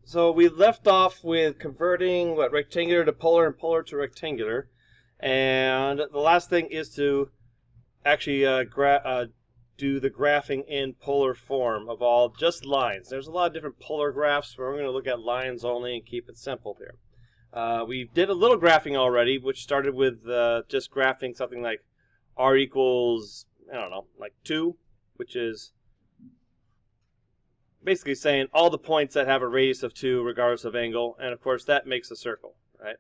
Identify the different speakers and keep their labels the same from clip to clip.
Speaker 1: So we left off with converting rectangular to polar and polar to rectangular, and the last thing is to actually do the graphing in polar form of all just lines. There's a lot of different polar graphs, but we're going to look at lines only and keep it simple here. We did a little graphing already, which started with just graphing something like r equals, I don't know, like 2, which is basically saying all the points that have a radius of 2 regardless of angle, and of course that makes a circle, right?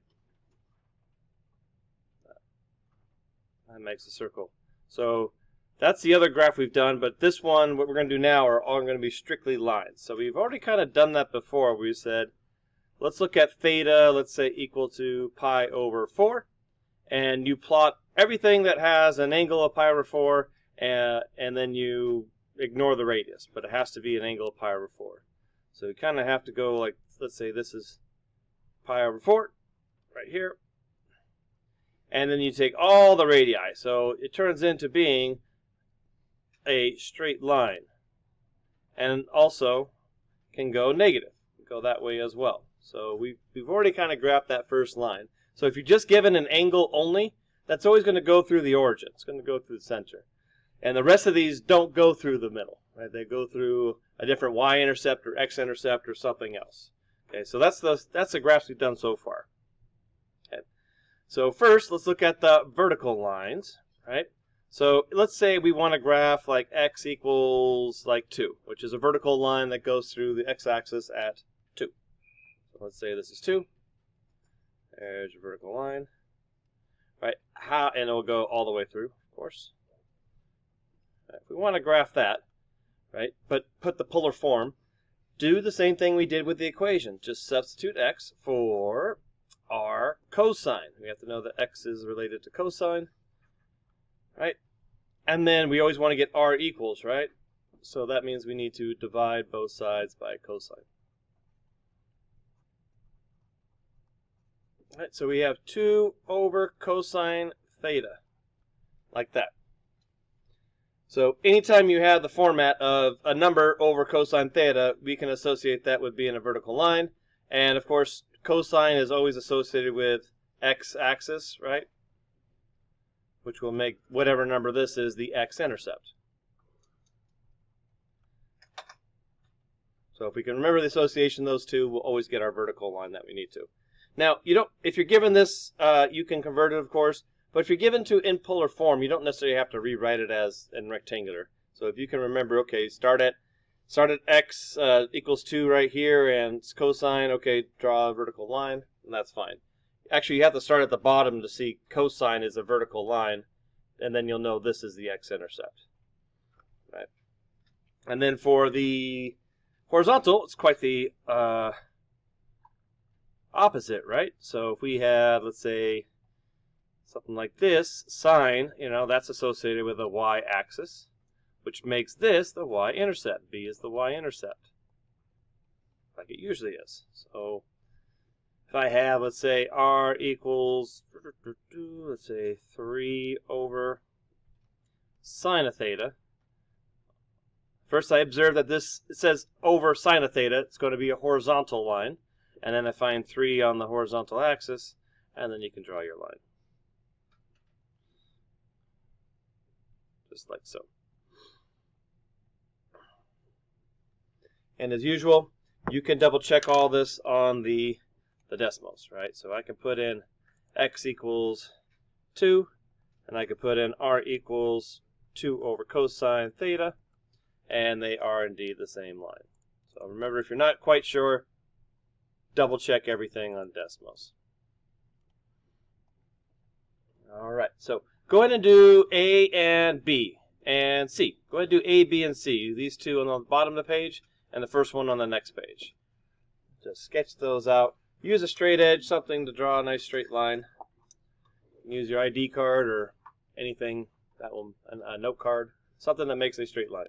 Speaker 1: That makes a circle. So that's the other graph we've done, but this one, what we're going to do now, are all going to be strictly lines. So we've already kind of done that before. We said, let's look at theta, let's say equal to pi over 4, and you plot everything that has an angle of pi over 4, and then you ignore the radius, but it has to be an angle of pi over 4. So you kind of have to go like, let's say this is pi over 4, right here, and then you take all the radii. So it turns into being a straight line, and also can go negative, go that way as well. So we've already kind of graphed that first line. So if you're just given an angle only, that's always going to go through the origin. It's going to go through the center. And the rest of these don't go through the middle, right? They go through a different y-intercept or x-intercept or something else. Okay, so that's the graphs we've done so far. Okay. So first, let's look at the vertical lines, right? So let's say we want to graph like x equals like 2, which is a vertical line that goes through the x-axis at 2. So let's say this is 2. There's your vertical line, right? And it'll go all the way through, of course. If we want to graph that, right, but put the polar form, do the same thing we did with the equation. Just substitute x for r cosine. We have to know that x is related to cosine, right? And then we always want to get r equals, right? So that means we need to divide both sides by cosine. All right, so we have 2 over cosine theta, like that. So anytime you have the format of a number over cosine theta, we can associate that with being a vertical line. And of course, cosine is always associated with x-axis, right? Which will make whatever number this is the x-intercept. So if we can remember the association of those two, we'll always get our vertical line that we need to. Now, if you're given this, you can convert it, of course. But if you're given to in polar form, you don't necessarily have to rewrite it as in rectangular. So if you can remember, okay, start at x equals 2 right here, and it's cosine, okay, draw a vertical line, and that's fine. Actually, you have to start at the bottom to see cosine is a vertical line, and then you'll know this is the x-intercept. Right? And then for the horizontal, it's quite the opposite, right? So if we have, let's say, something like this, sine, that's associated with a y-axis, which makes this the y-intercept. B is the y-intercept, like it usually is. So if I have, let's say, r equals, let's say, 3 over sine of theta. First, I observe that it says over sine of theta. It's going to be a horizontal line. And then I find 3 on the horizontal axis, and then you can draw your line. Just like so. And as usual, you can double check all this on the decimals, right? So I can put in x equals 2, and I can put in r equals 2 over cosine theta, and they are indeed the same line. So remember, if you're not quite sure, double check everything on decimals. All right, so go ahead and do A and B and C. Go ahead and do A, B, and C. These two on the bottom of the page and the first one on the next page. Just sketch those out. Use a straight edge, something to draw a nice straight line. Use your ID card or anything, a note card, something that makes a straight line.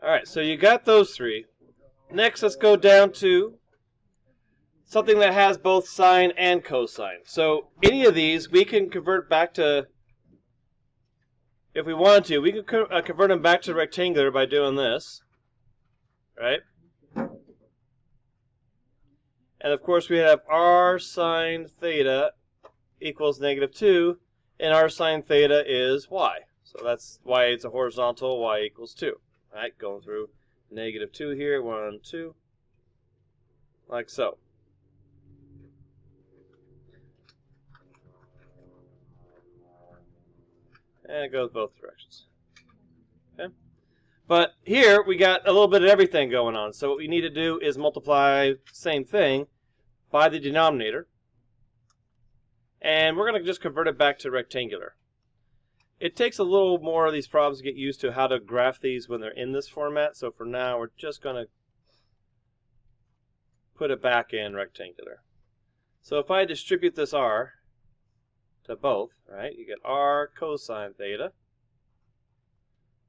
Speaker 1: Alright, so you got those three. Next, let's go down to something that has both sine and cosine. So any of these, we can convert back to, if we wanted to, we could convert them back to rectangular by doing this. Right? And of course, we have r sine theta equals -2, and r sine theta is y. So that's why it's a horizontal, y equals 2. Right, going through -2 here, 1, 2, like so. And it goes both directions. Okay. But here we got a little bit of everything going on. So what we need to do is multiply same thing by the denominator. And we're going to just convert it back to rectangular. It takes a little more of these problems to get used to how to graph these when they're in this format. So for now, we're just going to put it back in rectangular. So if I distribute this r to both, right, you get r cosine theta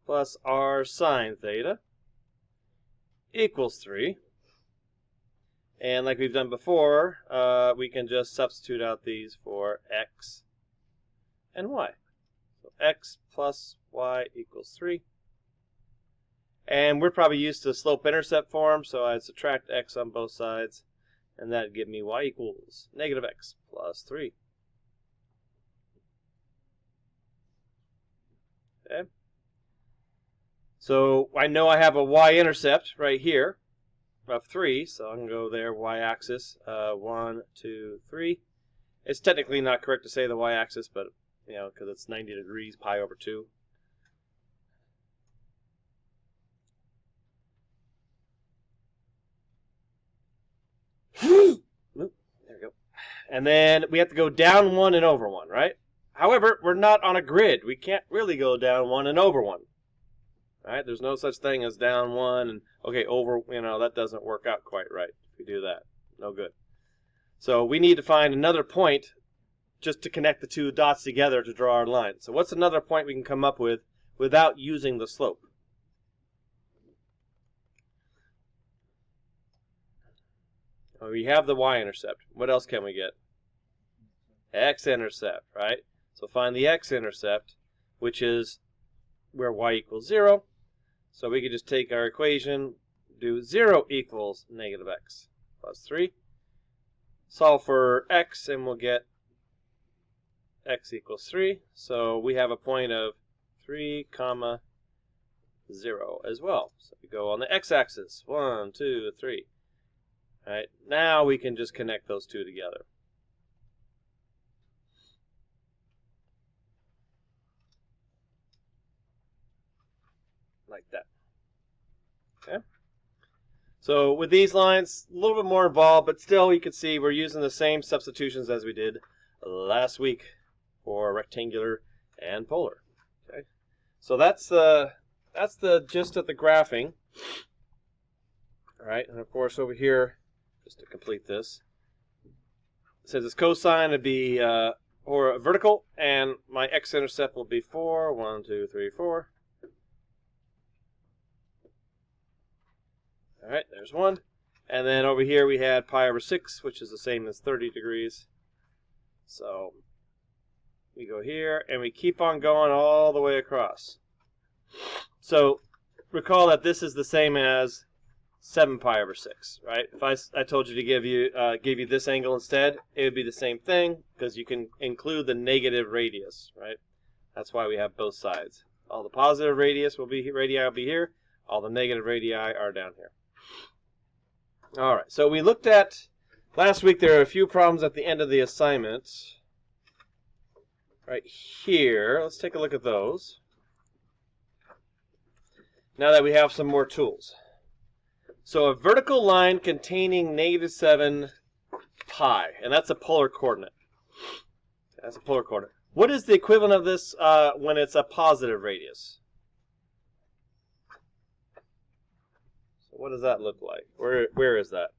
Speaker 1: plus r sine theta equals 3. And like we've done before, we can just substitute out these for x and y. So x plus y equals 3. And we're probably used to slope-intercept form, so I'd subtract x on both sides, and that'd give me y equals -x plus 3. Okay. So I know I have a y-intercept right here of 3, so I can go there, y-axis, 1, 2, 3. It's technically not correct to say the y-axis, but, you know, because it's 90 degrees, pi over 2. There we go. And then we have to go down 1 and over 1, right? However, we're not on a grid. We can't really go down 1 and over 1. Right? There's no such thing as down 1 and, okay, over, you know, that doesn't work out quite right if we do that. No good. So we need to find another point just to connect the two dots together to draw our line. So what's another point we can come up with without using the slope? Well, we have the y-intercept. What else can we get? X-intercept, right? So find the x-intercept, which is where y equals 0. So we could just take our equation, do 0 equals -x plus 3. Solve for x, and we'll get x equals 3. So we have a point of 3, 0 as well. So we go on the x-axis, 1, 2, 3. All right, now we can just connect those two together. Like that. Okay. So with these lines, a little bit more involved, but still you can see we're using the same substitutions as we did last week for rectangular and polar. Okay. So that's the gist of the graphing. All right, and of course over here, just to complete this, it says its cosine would be or vertical, and my x-intercept will be 4. 1, 2, 3, 4. All right, there's 1. And then over here we had pi over 6, which is the same as 30 degrees. So we go here, and we keep on going all the way across. So recall that this is the same as 7 pi over 6, right? If I told you to give you this angle instead, it would be the same thing, because you can include the negative radius, right? That's why we have both sides. All the positive radii will be here. All the negative radii are down here. All right, so we looked at, last week there are a few problems at the end of the assignment. Right here, let's take a look at those. Now that we have some more tools. So a vertical line containing -7 pi, and that's a polar coordinate. That's a polar coordinate. What is the equivalent of this when it's a positive radius? So what does that look like? Where is that?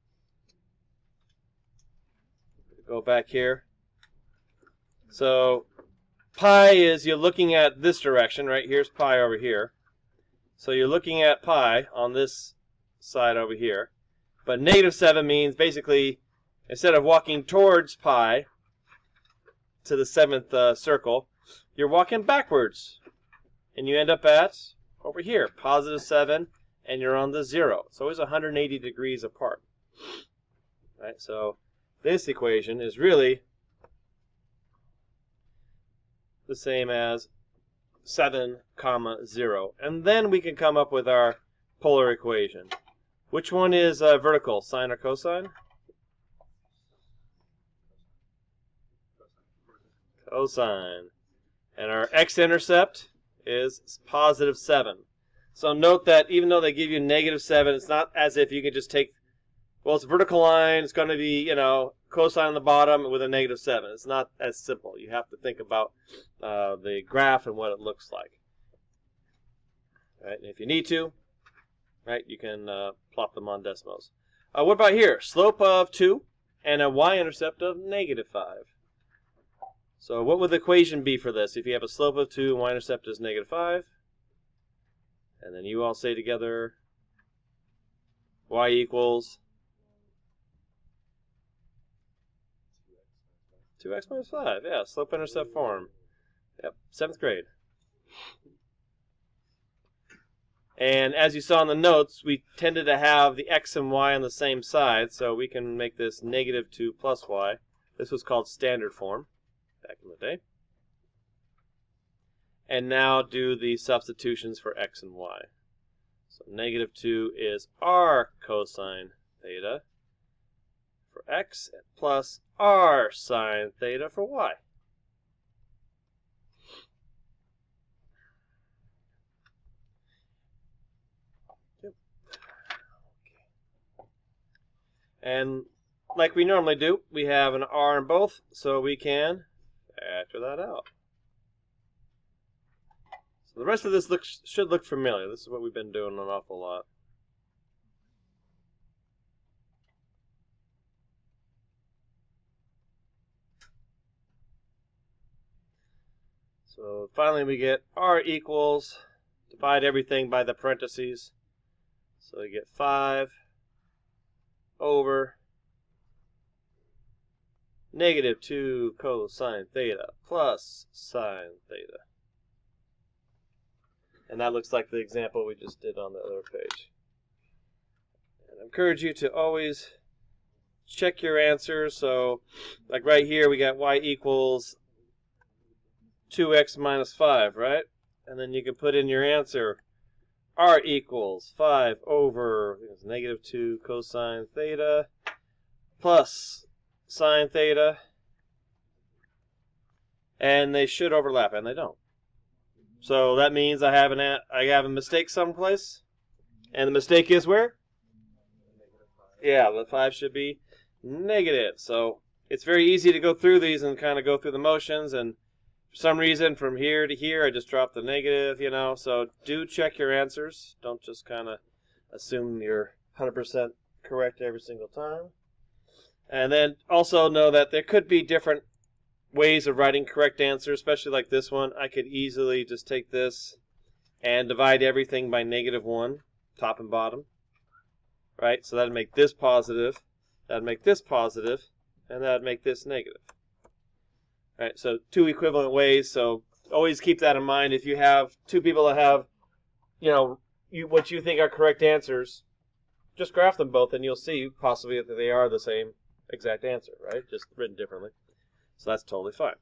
Speaker 1: Go back here. So pi is, you're looking at this direction, right? Here's pi over here. So you're looking at pi on this side over here. But -7 means basically, instead of walking towards pi to the 7th circle, you're walking backwards. And you end up at, over here, +7, and you're on the 0. So it's 180 degrees apart. Right? So this equation is really the same as 7, 0. And then we can come up with our polar equation. Which one is vertical, sine or cosine? Cosine. And our x-intercept is +7. So note that even though they give you -7, it's not as if you can just take, well, it's a vertical line, it's going to be, you know, cosine on the bottom with a -7. It's not as simple. You have to think about the graph and what it looks like. Right? And if you need to, right, you can plot them on Desmos. What about here? Slope of 2 and a y-intercept of -5. So what would the equation be for this? If you have a slope of 2 and y-intercept is -5, and then you all say together, y equals 2x minus 5. Yeah, slope-intercept form. Yep, 7th grade. And as you saw in the notes, we tended to have the x and y on the same side, so we can make this -2 plus y. This was called standard form back in the day. And now do the substitutions for x and y. So -2 is r cosine theta for x plus r sine theta for y. And like we normally do, we have an r in both, so we can factor that out. So the rest of this should look familiar. This is what we've been doing an awful lot. So finally we get r equals, divide everything by the parentheses. So we get 5 over -2 cosine theta plus sine theta. And that looks like the example we just did on the other page. And I encourage you to always check your answers. So like right here we got y equals 2x minus 5, right? And then you can put in your answer r equals 5 over -2 cosine theta plus sine theta. And they should overlap, and they don't. So that means I have a mistake someplace. And the mistake is where? Yeah, the 5 should be negative. So it's very easy to go through these and kind of go through the motions, and for some reason, from here to here, I just dropped the negative, you know. So do check your answers. Don't just kind of assume you're 100% correct every single time. And then also know that there could be different ways of writing correct answers, especially like this one. I could easily just take this and divide everything by -1, top and bottom. Right? So that'd make this positive, that'd make this positive, and that'd make this negative. Right, so 2 equivalent ways, so always keep that in mind. If you have 2 people that have, you know, what you think are correct answers, just graph them both and you'll see possibly that they are the same exact answer, right? Just written differently. So that's totally fine.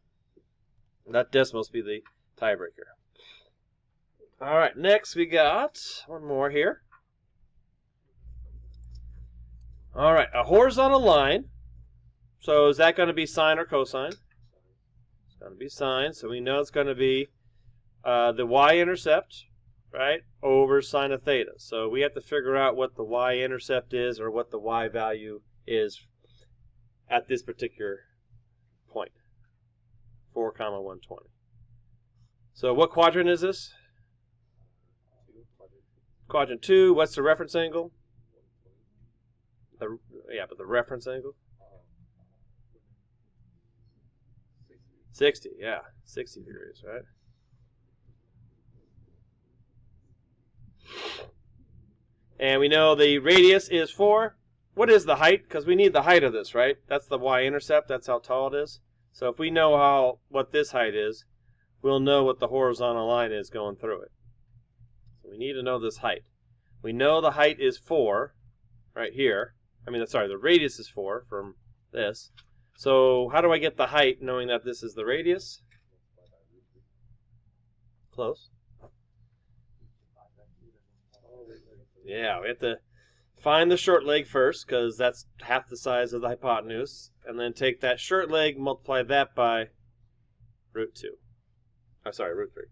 Speaker 1: And that must be the tiebreaker. All right, next we got one more here. All right, a horizontal line. So is that going to be sine or cosine? Going to be sine, so we know it's going to be the y-intercept, right, over sine of theta. So we have to figure out what the y-intercept is, or what the y value is at this particular point, 4, 120. So what quadrant is this? Quadrant 2. What's the reference angle? But the reference angle? 60, yeah. 60 degrees, right? And we know the radius is 4. What is the height? Because we need the height of this, right? That's the y-intercept. That's how tall it is. So if we know what this height is, we'll know what the horizontal line is going through it. So we need to know this height. We know the height is 4 right here. The radius is 4 from this. So how do I get the height knowing that this is the radius? Close. Yeah, we have to find the short leg first because that's half the size of the hypotenuse. And then take that short leg, multiply that by root 2. Root 3.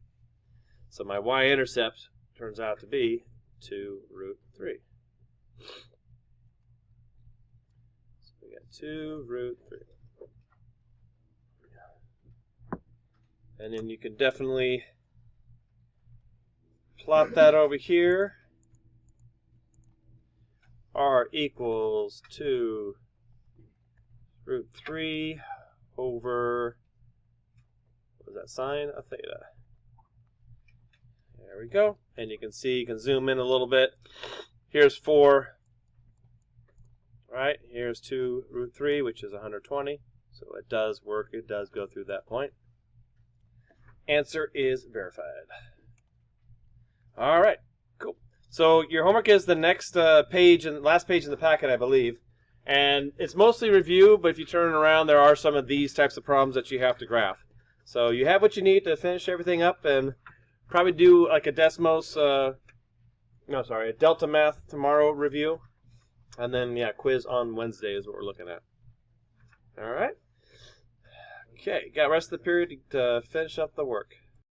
Speaker 1: So my y-intercept turns out to be 2 root 3. So we got 2 root 3. And then you can definitely plot that over here. R equals 2 root 3 over, what is that, sine of theta. There we go. And you can see, you can zoom in a little bit. Here's 4, right? Here's 2 root 3, which is 120. So it does work. It does go through that point. Answer is verified. All right, cool. So your homework is the next page and last page in the packet, I believe. And it's mostly review, but if you turn it around, there are some of these types of problems that you have to graph. So you have what you need to finish everything up and probably do like a Desmos, a Delta Math tomorrow review. And then, yeah, quiz on Wednesday is what we're looking at. All right. Okay, got the rest of the period to finish up the work.